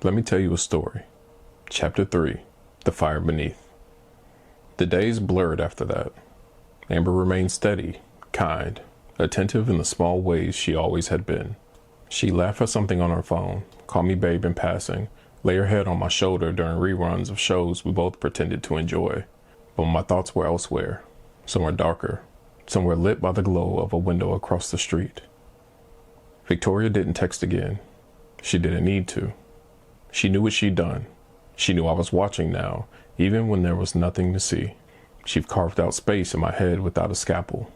Let me tell you a story. Chapter 3. The Fire Beneath. The days blurred after that. Amber remained steady, kind, attentive in the small ways she always had been. She laughed at something on her phone, called me babe in passing, lay her head on my shoulder during reruns of shows we both pretended to enjoy. But my thoughts were elsewhere, somewhere darker, somewhere lit by the glow of a window across the street. Victoria didn't text again. She didn't need to. She knew what she'd done. She knew I was watching now, even when there was nothing to see. She'd carved out space in my head without a scalpel.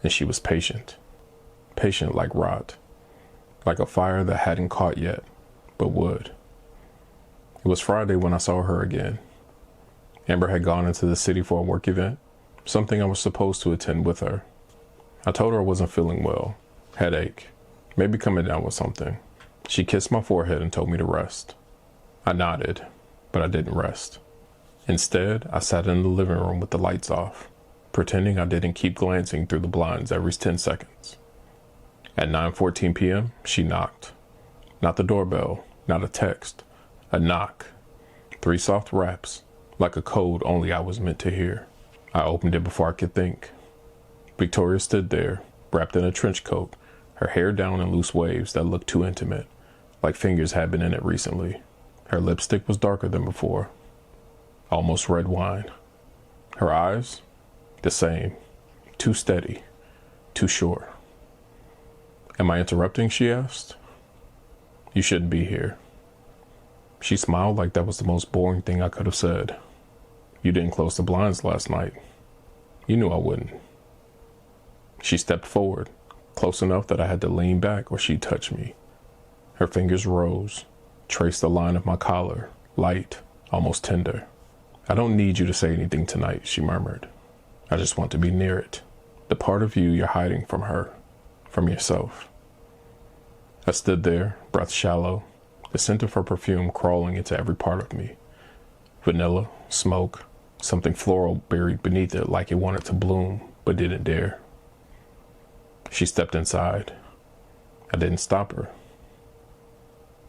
And she was patient. Patient like rot. Like a fire that hadn't caught yet, but would. It was Friday when I saw her again. Amber had gone into the city for a work event, something I was supposed to attend with her. I told her I wasn't feeling well, headache, maybe coming down with something. She kissed my forehead and told me to rest. I nodded, but I didn't rest. Instead, I sat in the living room with the lights off, pretending I didn't keep glancing through the blinds every 10 seconds. At 9:14 p.m., she knocked. Not the doorbell, not a text, a knock. 3 soft raps, like a code only I was meant to hear. I opened it before I could think. Victoria stood there, wrapped in a trench coat, her hair down in loose waves that looked too intimate, like fingers had been in it recently. Her lipstick was darker than before, almost red wine. Her eyes, the same, too steady, too sure. Am I interrupting, she asked. You shouldn't be here. She smiled like that was the most boring thing I could have said. You didn't close the blinds last night. You knew I wouldn't. She stepped forward, close enough that I had to lean back or she'd touch me. Her fingers rose, traced the line of my collar, light, almost tender. I don't need you to say anything tonight, she murmured. I just want to be near it. The part of you you're hiding from her, from yourself. I stood there, breath shallow, the scent of her perfume crawling into every part of me. Vanilla, smoke, something floral buried beneath it like it wanted to bloom, but didn't dare. She stepped inside. I didn't stop her.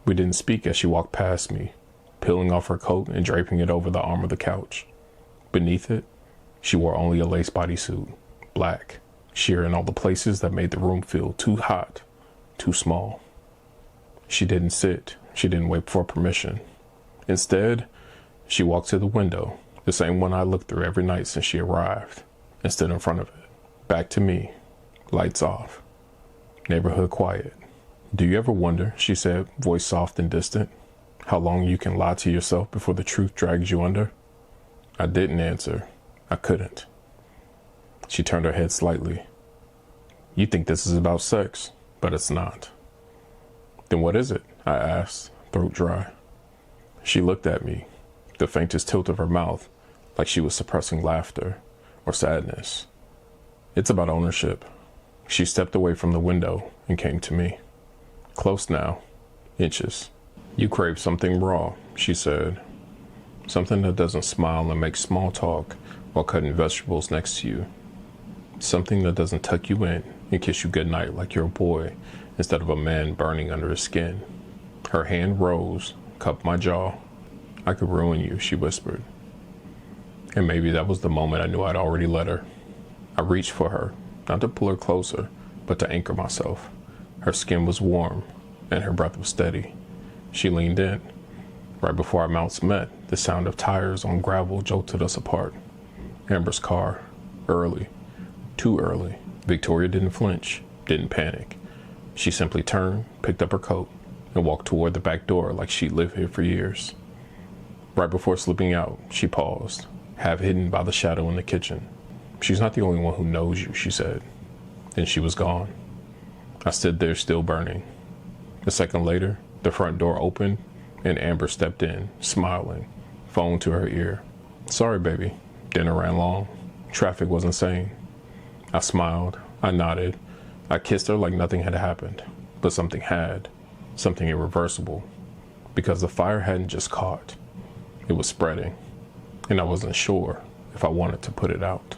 We didn't speak as she walked past me, peeling off her coat and draping it over the arm of the couch. Beneath it, she wore only a lace bodysuit, black, sheer in all the places that made the room feel too hot, too small. She didn't sit. She didn't wait for permission. Instead, she walked to the window, the same one I looked through every night since she arrived, and stood in front of it. Back to me, lights off, neighborhood quiet. Do you ever wonder, she said, voice soft and distant, how long you can lie to yourself before the truth drags you under? I didn't answer. I couldn't. She turned her head slightly. You think this is about sex, but it's not. Then what is it? I asked, throat dry. She looked at me, the faintest tilt of her mouth, like she was suppressing laughter or sadness. It's about ownership. She stepped away from the window and came to me. Close now, inches. You crave something raw, she said. Something that doesn't smile and make small talk while cutting vegetables next to you. Something that doesn't tuck you in and kiss you goodnight like you're a boy instead of a man burning under his skin. Her hand rose, cupped my jaw. I could ruin you, she whispered. And maybe that was the moment I knew I'd already let her. I reached for her, not to pull her closer, but to anchor myself. Her skin was warm, and her breath was steady. She leaned in. Right before our mouths met, the sound of tires on gravel jolted us apart. Amber's car. Early. Too early. Victoria didn't flinch, didn't panic. She simply turned, picked up her coat, and walked toward the back door like she'd lived here for years. Right before slipping out, she paused, half hidden by the shadow in the kitchen. She's not the only one who knows you, she said. Then she was gone. I stood there still burning. A second later, the front door opened and Amber stepped in, smiling, phone to her ear. Sorry, baby. Dinner ran long. Traffic was insane. I smiled. I nodded. I kissed her like nothing had happened. But something had. Something irreversible. Because the fire hadn't just caught. It was spreading. And I wasn't sure if I wanted to put it out.